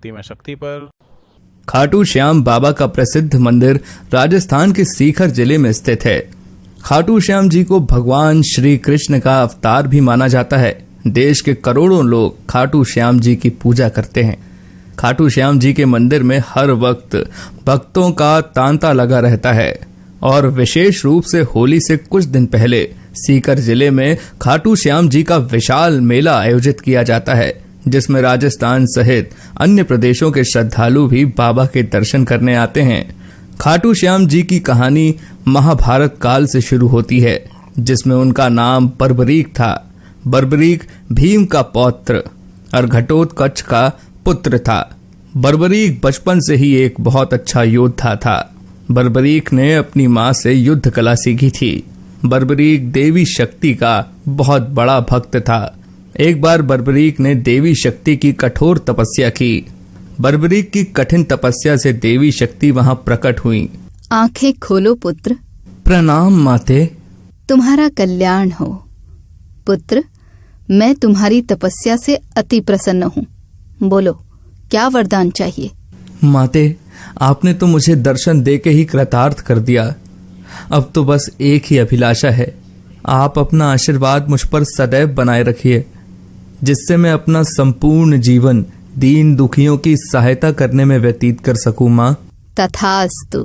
भक्ति में शक्ति पर। खाटू श्याम बाबा का प्रसिद्ध मंदिर राजस्थान के सीकर जिले में स्थित है। खाटू श्याम जी को भगवान श्री कृष्ण का अवतार भी माना जाता है। देश के करोड़ों लोग खाटू श्याम जी की पूजा करते हैं। खाटू श्याम जी के मंदिर में हर वक्त भक्तों का तांता लगा रहता है और विशेष रूप से होली से कुछ दिन पहले सीकर जिले में खाटू श्याम जी का विशाल मेला आयोजित किया जाता है, जिसमें राजस्थान सहित अन्य प्रदेशों के श्रद्धालु भी बाबा के दर्शन करने आते हैं। खाटू श्याम जी की कहानी महाभारत काल से शुरू होती है, जिसमें उनका नाम बर्बरीक था। बर्बरीक भीम का पौत्र और घटोत्कच का पुत्र था। बर्बरीक बचपन से ही एक बहुत अच्छा योद्धा था। बर्बरीक ने अपनी मां से युद्ध कला सीखी थी। बर्बरीक देवी शक्ति का बहुत बड़ा भक्त था। एक बार बर्बरीक ने देवी शक्ति की कठोर तपस्या की। बर्बरीक की कठिन तपस्या से देवी शक्ति वहां प्रकट हुई। आंखें खोलो पुत्र। प्रणाम माते। तुम्हारा कल्याण हो पुत्र। मैं तुम्हारी तपस्या से अति प्रसन्न हूँ। बोलो, क्या वरदान चाहिए? माते, आपने तो मुझे दर्शन देके ही कृतार्थ कर दिया। अब तो बस एक ही अभिलाषा है, आप अपना आशीर्वाद मुझ पर सदैव बनाए रखिए, जिससे मैं अपना संपूर्ण जीवन दीन दुखियों की सहायता करने में व्यतीत कर सकूं। माँ, तथास्तु।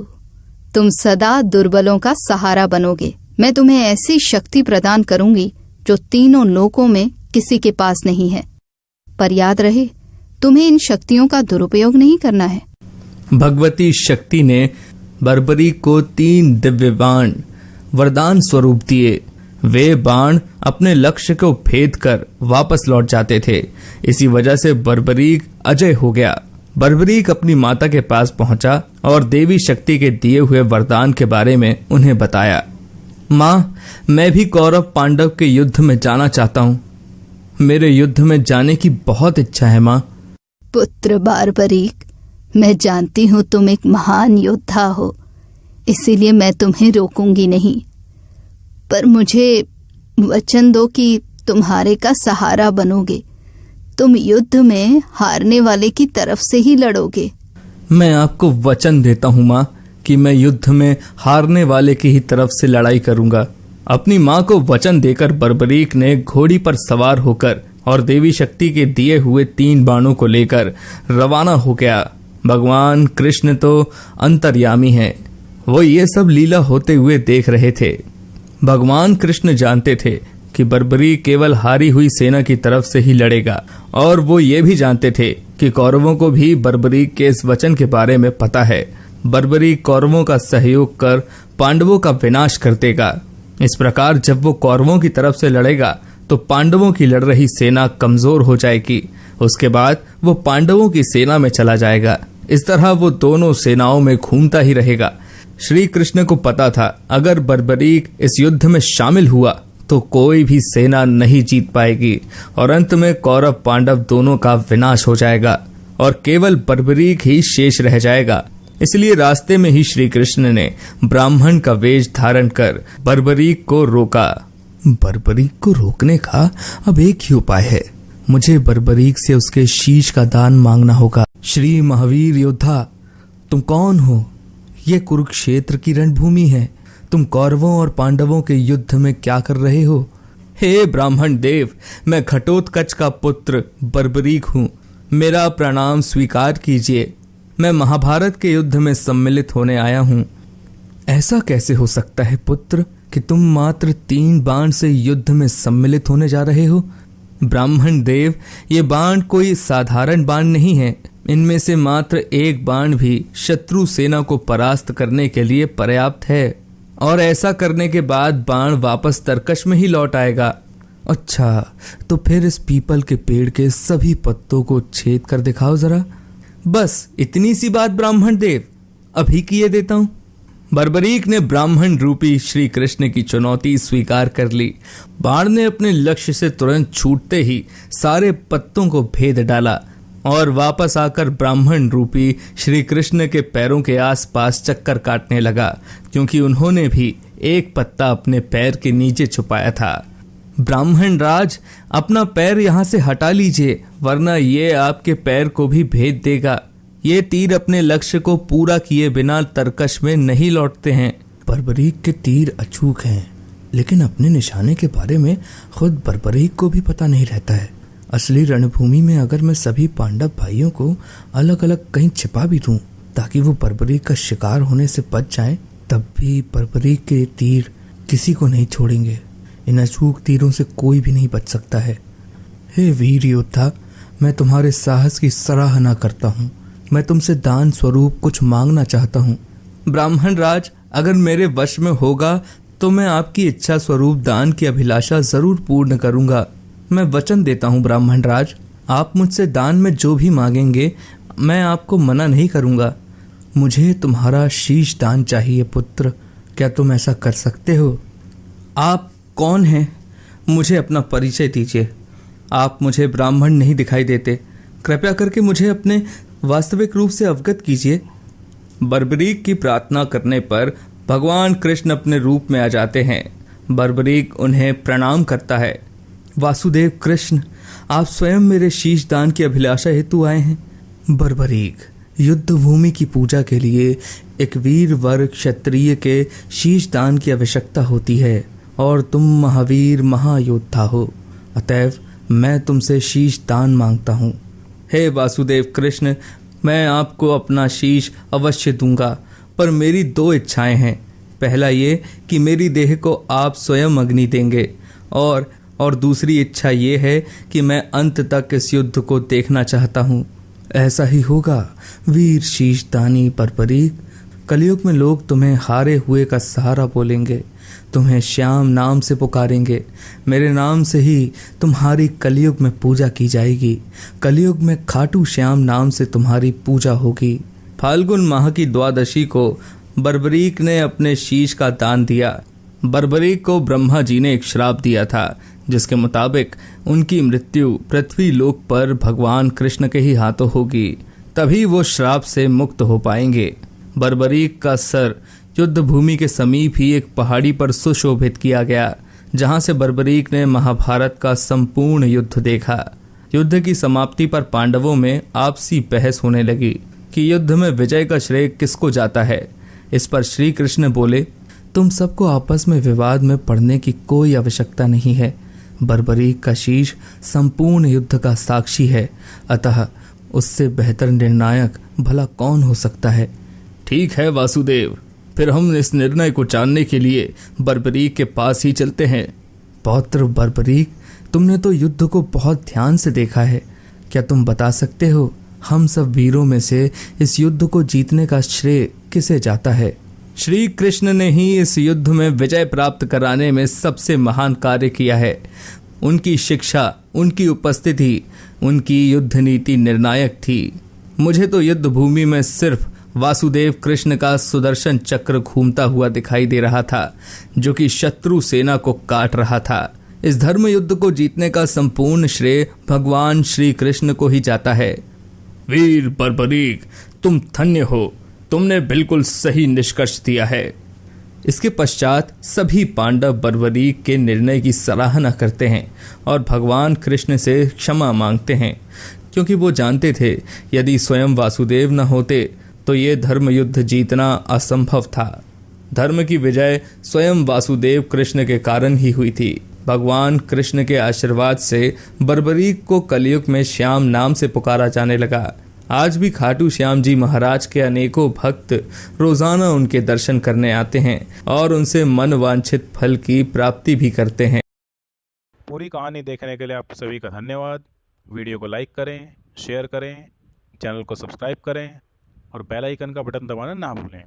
तुम सदा दुर्बलों का सहारा बनोगे। मैं तुम्हें ऐसी शक्ति प्रदान करूंगी जो तीनों लोकों में किसी के पास नहीं है। पर याद रहे, तुम्हें इन शक्तियों का दुरुपयोग नहीं करना है। भगवती शक्ति ने बर्बरीक को 3 दिव्य बाण वरदान स्वरूप दिए। वे बाण अपने लक्ष्य को भेद कर वापस लौट जाते थे। इसी वजह से बर्बरीक अजय हो गया। बर्बरीक अपनी माता के पास पहुंचा और देवी शक्ति के दिए हुए वरदान के बारे में उन्हें बताया। माँ, मैं भी कौरव पांडव के युद्ध में जाना चाहता हूँ। मेरे युद्ध में जाने की बहुत इच्छा है माँ। पुत्र बर्बरीक, मैं जानती हूँ तुम एक महान योद्धा हो, इसीलिए मैं तुम्हें रोकूंगी नहीं। पर मुझे वचन दो कि तुम्हारे का सहारा बनोगे। तुम युद्ध में हारने वाले की तरफ से ही लड़ोगे। मैं आपको वचन देता हूँ माँ कि मैं युद्ध में हारने वाले की ही तरफ से लड़ाई करूंगा। अपनी माँ को वचन देकर बर्बरीक ने घोड़ी पर सवार होकर और देवी शक्ति के दिए हुए 3 बाणों को लेकर रवाना हो गया। भगवान कृष्ण तो अंतर्यामी हैं, वो ये सब लीला होते हुए देख रहे थे। भगवान कृष्ण जानते थे कि बर्बरीक केवल हारी हुई सेना की तरफ से ही लड़ेगा, और वो ये भी जानते थे कि कौरवों को भी बर्बरीक के इस वचन के बारे में पता है। बर्बरीक कौरवों का सहयोग कर पांडवों का विनाश कर देगा। इस प्रकार जब वो कौरवों की तरफ से लड़ेगा तो पांडवों की लड़ रही सेना कमजोर हो जाएगी। उसके बाद वो पांडवों की सेना में चला जाएगा। इस तरह वो दोनों सेनाओं में घूमता ही रहेगा। श्री कृष्ण को पता था, अगर बर्बरीक इस युद्ध में शामिल हुआ तो कोई भी सेना नहीं जीत पाएगी और अंत में कौरव पांडव दोनों का विनाश हो जाएगा और केवल बर्बरीक ही शेष रह जाएगा। इसलिए रास्ते में ही श्री कृष्ण ने ब्राह्मण का वेश धारण कर बर्बरीक को रोका। बर्बरीक को रोकने का अब एक ही उपाय है, मुझे बर्बरीक से उसके शीश का दान मांगना होगा। श्री महावीर योद्धा, तुम कौन हो? ये कुरुक्षेत्र की रणभूमि है। तुम कौरवों और पांडवों के युद्ध में क्या कर रहे हो? हे ब्राह्मण देव, मैं घटोत्कच का पुत्र बर्बरीक हूँ। मेरा प्रणाम स्वीकार कीजिए। मैं महाभारत के युद्ध में सम्मिलित होने आया हूँ। ऐसा कैसे हो सकता है पुत्र कि तुम मात्र 3 बाण से युद्ध में सम्मिलित होने जा रहे हो? ब्राह्मण देव, ये बाण कोई साधारण बाण नहीं है। इनमें से मात्र 1 बाण भी शत्रु सेना को परास्त करने के लिए पर्याप्त है, और ऐसा करने के बाद बाण वापस तरकश में ही लौट आएगा। अच्छा, तो फिर इस पीपल के पेड़ के सभी पत्तों को छेद कर दिखाओ जरा। बस इतनी सी बात ब्राह्मण देव, अभी किए देता हूं। बर्बरीक ने ब्राह्मण रूपी श्री कृष्ण की चुनौती स्वीकार कर ली। बाण ने अपने लक्ष्य से तुरंत छूटते ही सारे पत्तों को भेद डाला और वापस आकर ब्राह्मण रूपी श्री कृष्ण के पैरों के आसपास चक्कर काटने लगा, क्योंकि उन्होंने भी एक पत्ता अपने पैर के नीचे छुपाया था। ब्राह्मण राज, अपना पैर यहाँ से हटा लीजिए, वरना ये आपके पैर को भी भेद देगा। ये तीर अपने लक्ष्य को पूरा किए बिना तरकश में नहीं लौटते हैं। बर्बरीक के तीर अचूक हैं, लेकिन अपने निशाने के बारे में खुद बर्बरीक को भी पता नहीं रहता है। असली रणभूमि में अगर मैं सभी पांडव भाइयों को अलग अलग कहीं छिपा भी दूं ताकि वो बर्बरीक का शिकार होने से बच जाएं, तब भी बर्बरीक के तीर किसी को नहीं छोड़ेंगे। इन अचूक तीरों से कोई भी नहीं बच सकता है। हे वीर योद्धा, मैं तुम्हारे साहस की सराहना करता हूँ। मैं तुमसे दान स्वरूप कुछ मांगना चाहता हूँ। ब्राह्मण राज, अगर मेरे वश में होगा तो मैं आपकी इच्छा स्वरूप दान की अभिलाषा जरूर पूर्ण करूंगा। मैं वचन देता हूँ ब्राह्मण राज, आप मुझसे दान में जो भी मांगेंगे मैं आपको मना नहीं करूंगा। मुझे तुम्हारा शीश दान चाहिए पुत्र, क्या तुम ऐसा कर सकते हो? आप कौन हैं? मुझे अपना परिचय दीजिए। आप मुझे ब्राह्मण नहीं दिखाई देते, कृपया करके मुझे अपने वास्तविक रूप से अवगत कीजिए। बर्बरीक की प्रार्थना करने पर भगवान कृष्ण अपने रूप में आ जाते हैं। बर्बरीक उन्हें प्रणाम करता है। वासुदेव कृष्ण, आप स्वयं मेरे शीश दान की अभिलाषा हेतु आए हैं। बर्बरीक, युद्ध भूमि की पूजा के लिए एक वीर वर क्षत्रिय के शीश दान की आवश्यकता होती है और तुम महावीर महायोद्धा हो, अतएव मैं तुमसे शीश दान मांगता हूँ। हे वासुदेव कृष्ण, मैं आपको अपना शीश अवश्य दूंगा, पर मेरी दो इच्छाएं हैं। पहला ये कि मेरी देह को आप स्वयं अग्नि देंगे, और दूसरी इच्छा ये है कि मैं अंत तक इस युद्ध को देखना चाहता हूँ। ऐसा ही होगा वीर शीशदानी बर्बरीक। कलयुग में लोग तुम्हें हारे हुए का सहारा बोलेंगे, तुम्हें श्याम नाम से पुकारेंगे। मेरे नाम से ही तुम्हारी कलयुग में पूजा की जाएगी। कलयुग में खाटू श्याम नाम से तुम्हारी पूजा होगी। फाल्गुन माह की द्वादशी को बर्बरीक ने अपने शीश का दान दिया। बर्बरीक को ब्रह्मा जी ने एक श्राप दिया था, जिसके मुताबिक उनकी मृत्यु पृथ्वी लोक पर भगवान कृष्ण के ही हाथों होगी, तभी वो श्राप से मुक्त हो पाएंगे। बर्बरीक का सर युद्ध भूमि के समीप ही एक पहाड़ी पर सुशोभित किया गया, जहां से बर्बरीक ने महाभारत का संपूर्ण युद्ध देखा। युद्ध की समाप्ति पर पांडवों में आपसी बहस होने लगी कि युद्ध में विजय का श्रेय किसको जाता है। इस पर श्री कृष्ण बोले, तुम सबको आपस में विवाद में पड़ने की कोई आवश्यकता नहीं है। बर्बरीक का शीश संपूर्ण युद्ध का साक्षी है, अतः उससे बेहतर निर्णायक भला कौन हो सकता है। ठीक है वासुदेव, फिर हम इस निर्णय को जानने के लिए बर्बरीक के पास ही चलते हैं। पौत्र बर्बरीक, तुमने तो युद्ध को बहुत ध्यान से देखा है, क्या तुम बता सकते हो हम सब वीरों में से इस युद्ध को जीतने का श्रेय किसे जाता है? श्री कृष्ण ने ही इस युद्ध में विजय प्राप्त कराने में सबसे महान कार्य किया है। उनकी शिक्षा, उनकी उपस्थिति, उनकी युद्ध नीति निर्णायक थी। मुझे तो युद्ध भूमि में सिर्फ वासुदेव कृष्ण का सुदर्शन चक्र घूमता हुआ दिखाई दे रहा था, जो कि शत्रु सेना को काट रहा था। इस धर्म युद्ध को जीतने का संपूर्ण श्रेय भगवान श्री कृष्ण को ही जाता है। वीर बर्बरीक, तुम धन्य हो, तुमने बिल्कुल सही निष्कर्ष दिया है। इसके पश्चात सभी पांडव बर्बरीक के निर्णय की सराहना करते हैं और भगवान कृष्ण से क्षमा मांगते हैं, क्योंकि वो जानते थे यदि स्वयं वासुदेव न होते तो ये धर्म युद्ध जीतना असंभव था। धर्म की विजय स्वयं वासुदेव कृष्ण के कारण ही हुई थी। भगवान कृष्ण के आशीर्वाद से बर्बरीक को कलयुग में श्याम नाम से पुकारा जाने लगा। आज भी खाटू श्याम जी महाराज के अनेकों भक्त रोजाना उनके दर्शन करने आते हैं और उनसे मन वांछित फल की प्राप्ति भी करते हैं। पूरी कहानी देखने के लिए आप सभी का धन्यवाद। वीडियो को लाइक करें, शेयर करें, चैनल को सब्सक्राइब करें और बेल आइकन का बटन दबाना ना भूलें।